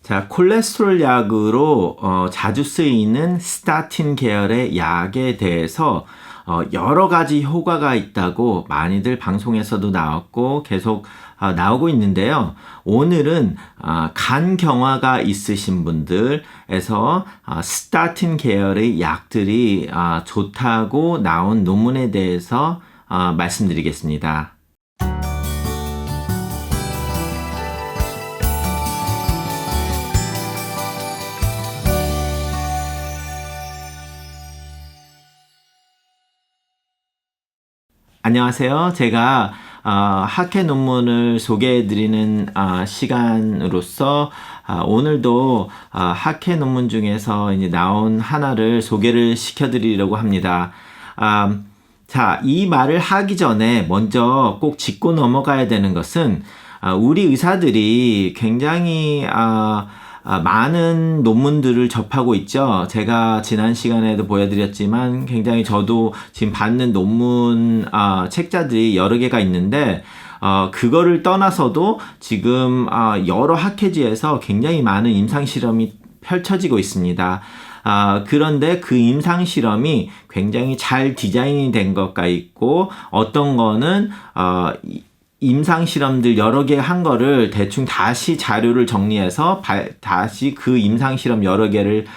자, 콜레스테롤 약으로 자주 쓰이는 스타틴 계열의 약에 대해서 여러 가지 효과가 있다고 많이들 방송에서도 나왔고 계속 나오고 있는데요. 오늘은 간경화가 있으신 분들에서 스타틴 계열의 약들이 좋다고 나온 논문에 대해서 말씀드리겠습니다. 안녕하세요. 제가 학회 논문을 소개해드리는 시간으로서 오늘도 학회 논문 중에서 이제 나온 하나를 소개를 시켜드리려고 합니다. 자, 이 말을 하기 전에 먼저 꼭 짚고 넘어가야 되는 것은 우리 의사들이 굉장히 많은 논문들을 접하고 있죠. 제가 지난 시간에도 보여드렸지만 굉장히 저도 지금 받는 논문 책자들이 여러 개가 있는데 그거를 떠나서도 지금 여러 학회지에서 굉장히 많은 임상실험이 펼쳐지고 있습니다. 그런데 그 임상실험이 굉장히 잘 디자인이 된 것가 있고 어떤 거는 임상 실험들 여러 개 한 거를 대충 다시 자료를 정리해서 다시 그 임상 실험 여러 개를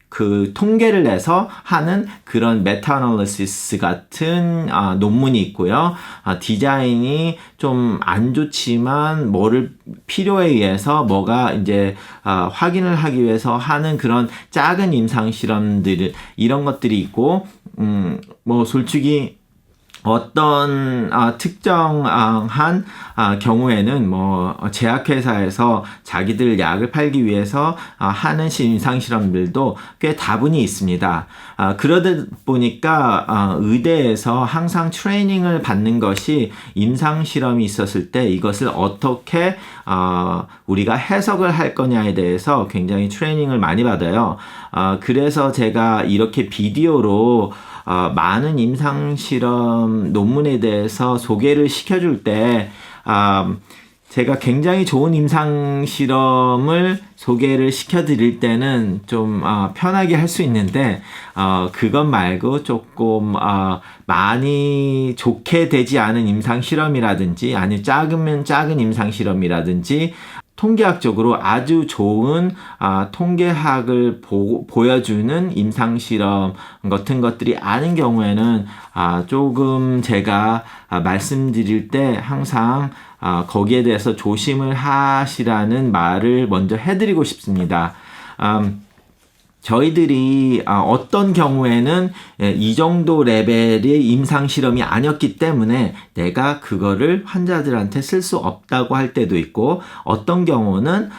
그 통계를 내서 하는 그런 메타 애널리시스 같은 논문이 있고요. 디자인이 좀 안 좋지만 뭐를 필요에 의해서 뭐가 이제 확인을 하기 위해서 하는 그런 작은 임상 실험들 이런 것들이 있고 뭐 솔직히 어떤 특정한 경우에는 뭐 제약회사에서 자기들 약을 팔기 위해서 하는 임상 실험들도 꽤 다분히 있습니다. 그러다 보니까 의대에서 항상 트레이닝을 받는 것이 임상 실험이 있었을 때 이것을 어떻게 우리가 해석을 할 거냐에 대해서 굉장히 트레이닝을 많이 받아요. 그래서 제가 이렇게 비디오로 많은 임상실험 논문에 대해서 소개를 시켜줄 때 제가 굉장히 좋은 임상실험을 소개를 시켜드릴 때는 좀 편하게 할 수 있는데 그것 말고 조금 많이 좋게 되지 않은 임상실험이라든지 아니 작으면 작은 임상실험이라든지 통계학적으로 아주 좋은 통계학을 보여주는 임상실험 같은 것들이 아닌 경우에는 조금 제가 말씀드릴 때 항상 거기에 대해서 조심을 하시라는 말을 먼저 해드리고 싶습니다. 저희들이 어떤 경우에는 이 정도 레벨의 임상실험이 아니었기 때문에 내가 그거를 환자들한테 쓸 수 없다고 할 때도 있고 어떤 경우는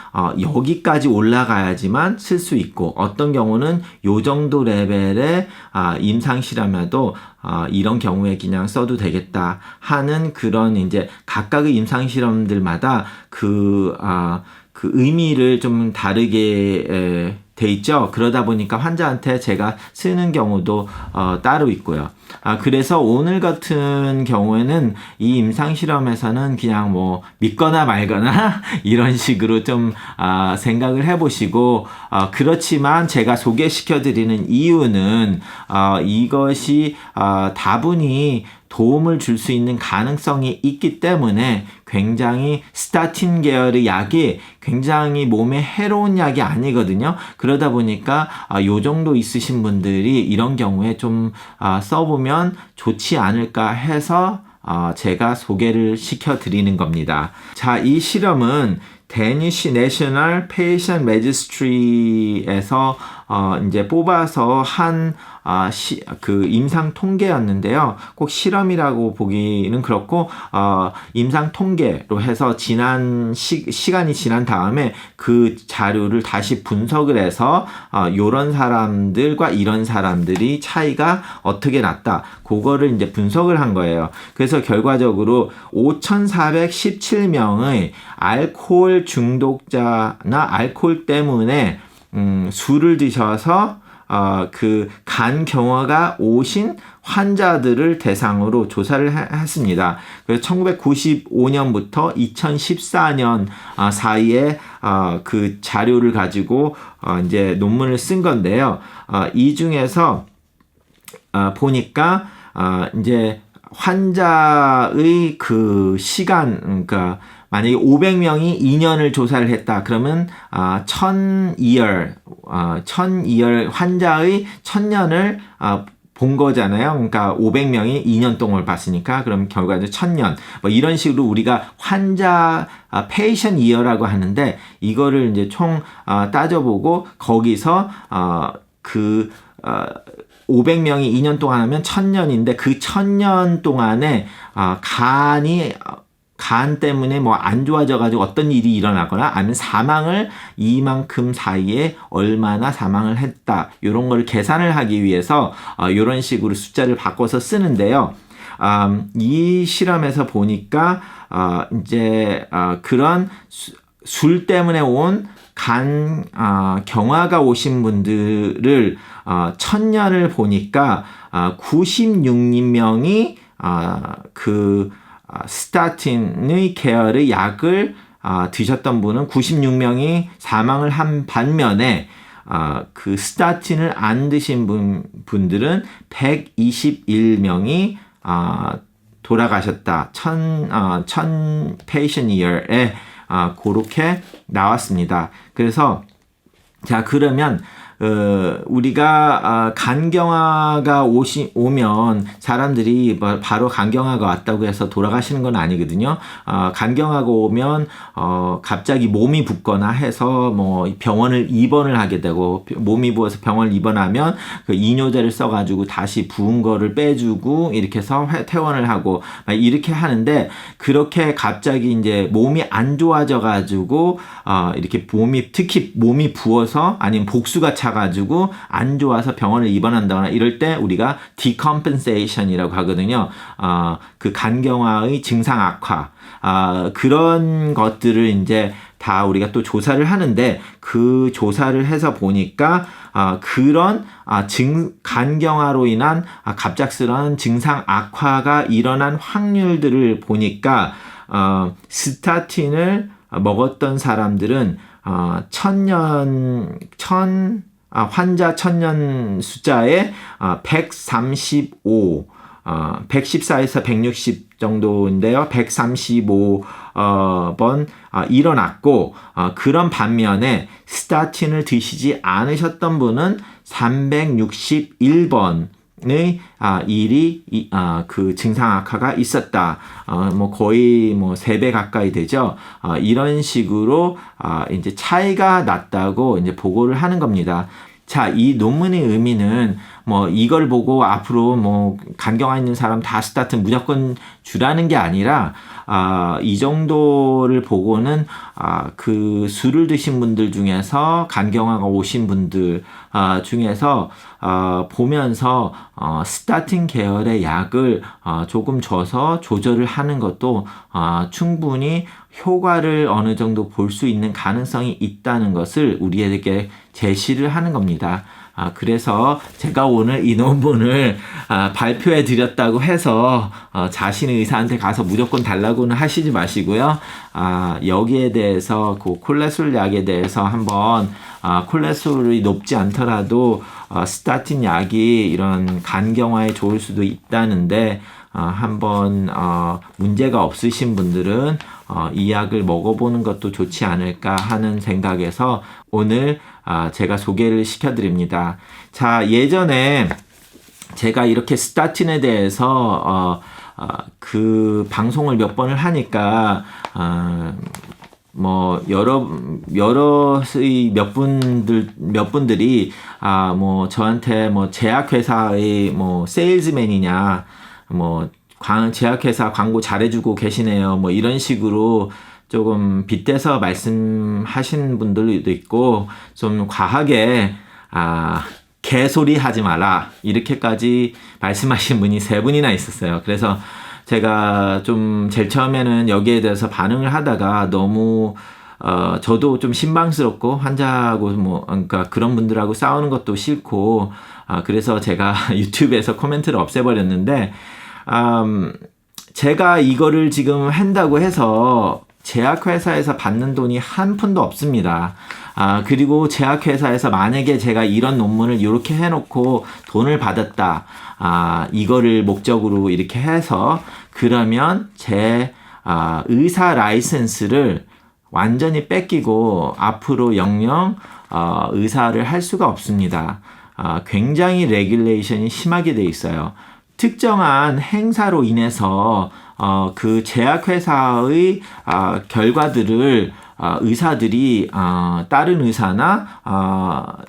여기까지 올라가야지만 쓸 수 있고 어떤 경우는 요 정도 레벨의 임상실험에도 이런 경우에 그냥 써도 되겠다 하는 그런 이제 각각의 임상실험들마다 그 의미를 좀 다르게 돼 있죠. 그러다 보니까 환자한테 제가 쓰는 경우도 따로 있고요. 그래서 오늘 같은 경우에는 이 임상실험에서는 그냥 뭐 믿거나 말거나 이런 식으로 좀 생각을 해보시고 그렇지만 제가 소개시켜드리는 이유는 이것이 다분히 도움을 줄 수 있는 가능성이 있기 때문에 굉장히 스타틴 계열의 약이 굉장히 몸에 해로운 약이 아니거든요. 그러다 보니까 요 정도 있으신 분들이 이런 경우에 좀 써보면 좋지 않을까 해서 제가 소개를 시켜드리는 겁니다. 자, 이 실험은 데니시 내셔널 페이션 레지스트리에서 이제 뽑아서 한 그 임상 통계였는데요. 꼭 실험이라고 보기는 그렇고 임상 통계로 해서 시간이 지난 다음에 그 자료를 다시 분석을 해서 요런 사람들과 이런 사람들이 차이가 어떻게 났다. 그거를 이제 분석을 한 거예요. 그래서 결과적으로 5,417명의 알코올 중독자나 알코올 때문에 술을 드셔서 그 간 경화가 오신 환자들을 대상으로 조사를 했습니다. 그래서 1995년부터 2014년 사이에 그 자료를 가지고 이제 논문을 쓴 건데요. 이 중에서 보니까 이제 환자의 그 시간, 그러니까 만약에 500명이 2년을 조사를 했다. 그러면 1000year 환자의 1000년을 본 거잖아요. 그러니까 500명이 2년 동안 봤으니까 그럼 결과는 1000년. 뭐 이런 식으로 우리가 환자 patient year라고 하는데 이거를 이제 총 따져보고 거기서 500명이 2년 동안 하면 1000년인데 그 1000년 동안에 간 때문에 뭐 안 좋아져가지고 어떤 일이 일어나거나 아니면 사망을 이만큼 사이에 얼마나 사망을 했다. 이런 걸 계산을 하기 위해서 이런 식으로 숫자를 바꿔서 쓰는데요. 이 실험에서 보니까 이제 그런 술 때문에 온 경화가 오신 분들을 1000년을 보니까 96명이 스타틴의 계열의 약을 드셨던 분은 96명이 사망을 한 반면에 그 스타틴을 안 드신 분들은 121명이 돌아가셨다. 1000 patient year에 그렇게 나왔습니다. 그래서 자 그러면 우리가 간경화가 오면 사람들이 바로 간경화가 왔다고 해서 돌아가시는 건 아니거든요. 간경화가 오면 갑자기 몸이 붓거나 해서 뭐 병원을 입원을 하게 되고 몸이 부어서 병원을 입원하면 그 이뇨제를 써가지고 다시 부은 거를 빼주고 이렇게 해서 퇴원을 하고 이렇게 하는데 그렇게 갑자기 이제 몸이 안 좋아져가지고 이렇게 특히 몸이 부어서 아니면 복수가 차가지고 안 좋아서 병원을 입원한다거나 이럴 때 우리가 decompensation이라고 하거든요. 그 간경화의 증상 악화 그런 것들을 이제 다 우리가 또 조사를 하는데 그 조사를 해서 보니까 그런 간경화로 인한 갑작스러운 증상 악화가 일어난 확률들을 보니까 스타틴을 먹었던 사람들은 환자 1000년 숫자에 135, 114에서 160 정도인데요. 135번 일어났고 그런 반면에 스타틴을 드시지 않으셨던 분은 361번의 그 증상 악화가 있었다. 뭐 거의 뭐 3배 가까이 되죠. 이런 식으로 이제 차이가 났다고 이제 보고를 하는 겁니다. 자, 이 논문의 의미는 뭐 이걸 보고 앞으로 뭐 간경화 있는 사람 다 스타틴 무조건 주라는 게 아니라 이 정도를 보고는 그 술을 드신 분들 중에서 간경화가 오신 분들 중에서 보면서 스타틴 계열의 약을 조금 줘서 조절을 하는 것도 충분히 효과를 어느 정도 볼 수 있는 가능성이 있다는 것을 우리에게 제시를 하는 겁니다. 그래서 제가 오늘 이 논문을 발표해 드렸다고 해서 자신의 의사한테 가서 무조건 달라고는 하시지 마시고요. 여기에 대해서 그 콜레스테롤 약에 대해서 한번 콜레스테롤이 높지 않더라도 스타틴 약이 이런 간경화에 좋을 수도 있다는데 한번 문제가 없으신 분들은 이 약을 먹어보는 것도 좋지 않을까 하는 생각에서 오늘 제가 소개를 시켜드립니다. 자, 예전에 제가 이렇게 스타틴에 대해서 그 방송을 몇 번을 하니까 뭐 몇 분들이 뭐 저한테 뭐 제약회사의 뭐 세일즈맨이냐 뭐 제약회사 광고 잘해주고 계시네요. 뭐 이런 식으로 조금 빗대서 말씀하신 분들도 있고 좀 과하게 개소리 하지 마라 이렇게까지 말씀하신 분이 3분이나 있었어요. 그래서 제가 좀 제일 처음에는 여기에 대해서 반응을 하다가 너무 저도 좀 신방스럽고 환자하고 그러니까 그런 분들하고 싸우는 것도 싫고, 그래서 제가 유튜브에서 코멘트를 없애버렸는데, 제가 이거를 지금 한다고 해서 제약회사에서 받는 돈이 한 푼도 없습니다. 그리고 제약회사에서 만약에 제가 이런 논문을 이렇게 해놓고 돈을 받았다. 이거를 목적으로 이렇게 해서 그러면 제 의사 라이센스를 완전히 뺏기고 앞으로 영영 의사를 할 수가 없습니다. 굉장히 레귤레이션이 심하게 돼 있어요. 특정한 행사로 인해서 그 제약회사의 결과들을 의사들이 다른 의사나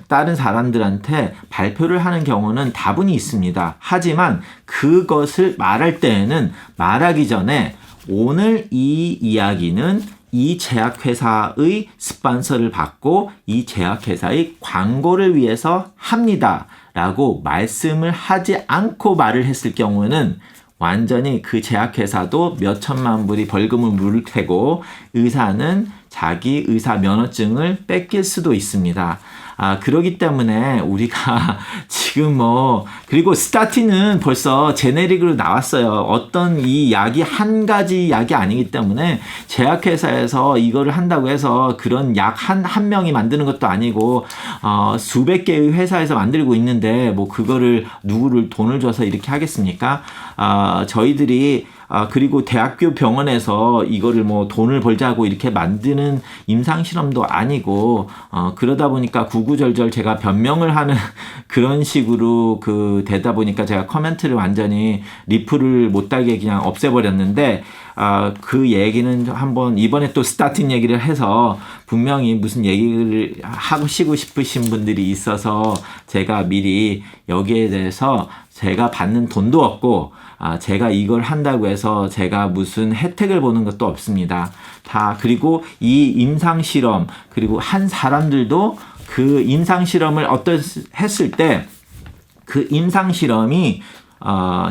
다른 사람들한테 발표를 하는 경우는 다분히 있습니다. 하지만 그것을 말할 때에는 말하기 전에 오늘 이 이야기는 이 제약회사의 스폰서를 받고 이 제약회사의 광고를 위해서 합니다. 라고 말씀을 하지 않고 말을 했을 경우는 완전히 그 제약회사도 몇 천만 불이 벌금을 물을 테고 의사는 자기 의사 면허증을 뺏길 수도 있습니다. 그러기 때문에 우리가 지금 그리고 스타틴은 벌써 제네릭으로 나왔어요. 어떤 이 약이 한 가지 약이 아니기 때문에 제약회사에서 이거를 한다고 해서 그런 약 한 명이 만드는 것도 아니고, 수백 개의 회사에서 만들고 있는데, 그거를 누구를 돈을 줘서 이렇게 하겠습니까? 저희들이 그리고 대학교 병원에서 이거를 돈을 벌자고 이렇게 만드는 임상실험도 아니고, 그러다 보니까 구구절절 제가 변명을 하는 그런 식으로 되다 보니까 제가 코멘트를 완전히 리플을 못 달게 그냥 없애버렸는데, 그 얘기는 한번 이번에 또 스타팅 얘기를 해서 분명히 무슨 얘기를 하시고 싶으신 분들이 있어서 제가 미리 여기에 대해서 제가 받는 돈도 없고, 제가 이걸 한다고 해서 제가 무슨 혜택을 보는 것도 없습니다. 그리고 이 임상실험, 그리고 한 사람들도 그 임상실험을 했을 때 그 임상실험이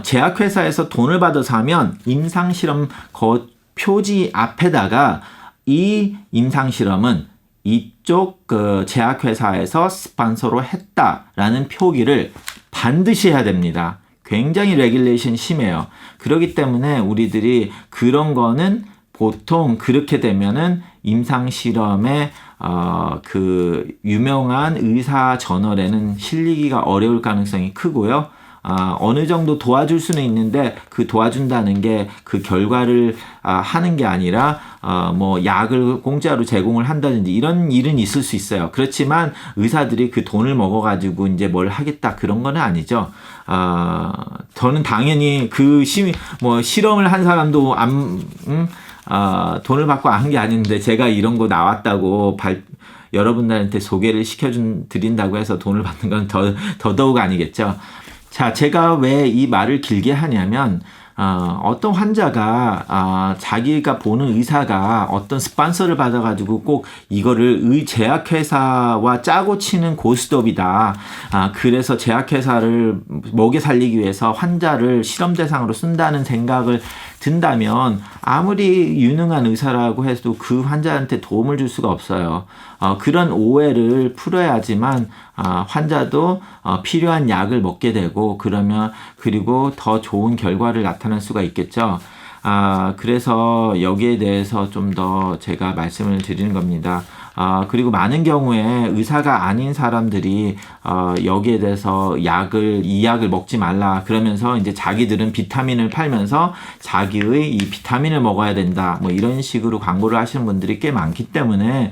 제약회사에서 돈을 받아서 하면 임상실험 표지 앞에다가 이 임상실험은 이쪽 제약회사에서 스폰서로 했다라는 표기를 반드시 해야 됩니다. 굉장히 레귤레이션이 심해요. 그렇기 때문에 우리들이 그런 거는 보통 그렇게 되면은 임상실험에 그 유명한 의사 저널에는 실리기가 어려울 가능성이 크고요. 어느 정도 도와줄 수는 있는데 그 도와준다는 게 그 결과를 하는 게 아니라 약을 공짜로 제공을 한다든지 이런 일은 있을 수 있어요. 그렇지만 의사들이 그 돈을 먹어가지고 이제 뭘 하겠다 그런 건 아니죠. 저는 당연히 실험을 한 사람도 돈을 받고 한 게 아닌데 제가 이런 거 나왔다고 여러분들한테 소개를 드린다고 해서 돈을 받는 건 더더욱 아니겠죠. 자, 제가 왜 이 말을 길게 하냐면, 어떤 환자가, 자기가 보는 의사가 어떤 스폰서를 받아가지고 꼭 이거를 제약회사와 짜고 치는 고스톱이다. 그래서 제약회사를 먹여 살리기 위해서 환자를 실험 대상으로 쓴다는 생각을 든다면 아무리 유능한 의사라고 해도 그 환자한테 도움을 줄 수가 없어요. 그런 오해를 풀어야지만 환자도 필요한 약을 먹게 되고 그리고 더 좋은 결과를 나타낼 수가 있겠죠. 그래서 여기에 대해서 좀 더 제가 말씀을 드리는 겁니다. 그리고 많은 경우에 의사가 아닌 사람들이 여기에 대해서 이 약을 먹지 말라 그러면서 이제 자기들은 비타민을 팔면서 자기의 이 비타민을 먹어야 된다 이런 식으로 광고를 하시는 분들이 꽤 많기 때문에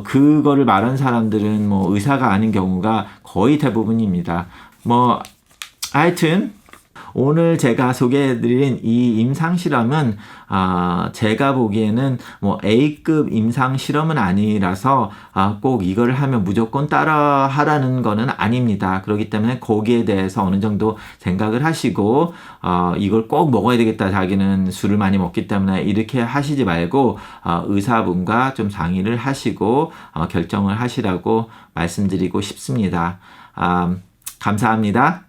그거를 말한 사람들은 의사가 아닌 경우가 거의 대부분입니다. 하여튼 오늘 제가 소개해드린 이 임상실험은 제가 보기에는 A급 임상실험은 아니라서 꼭 이걸 하면 무조건 따라 하라는 거는 아닙니다. 그렇기 때문에 거기에 대해서 어느 정도 생각을 하시고 이걸 꼭 먹어야 되겠다. 자기는 술을 많이 먹기 때문에 이렇게 하시지 말고 의사분과 좀 상의를 하시고 결정을 하시라고 말씀드리고 싶습니다. 감사합니다.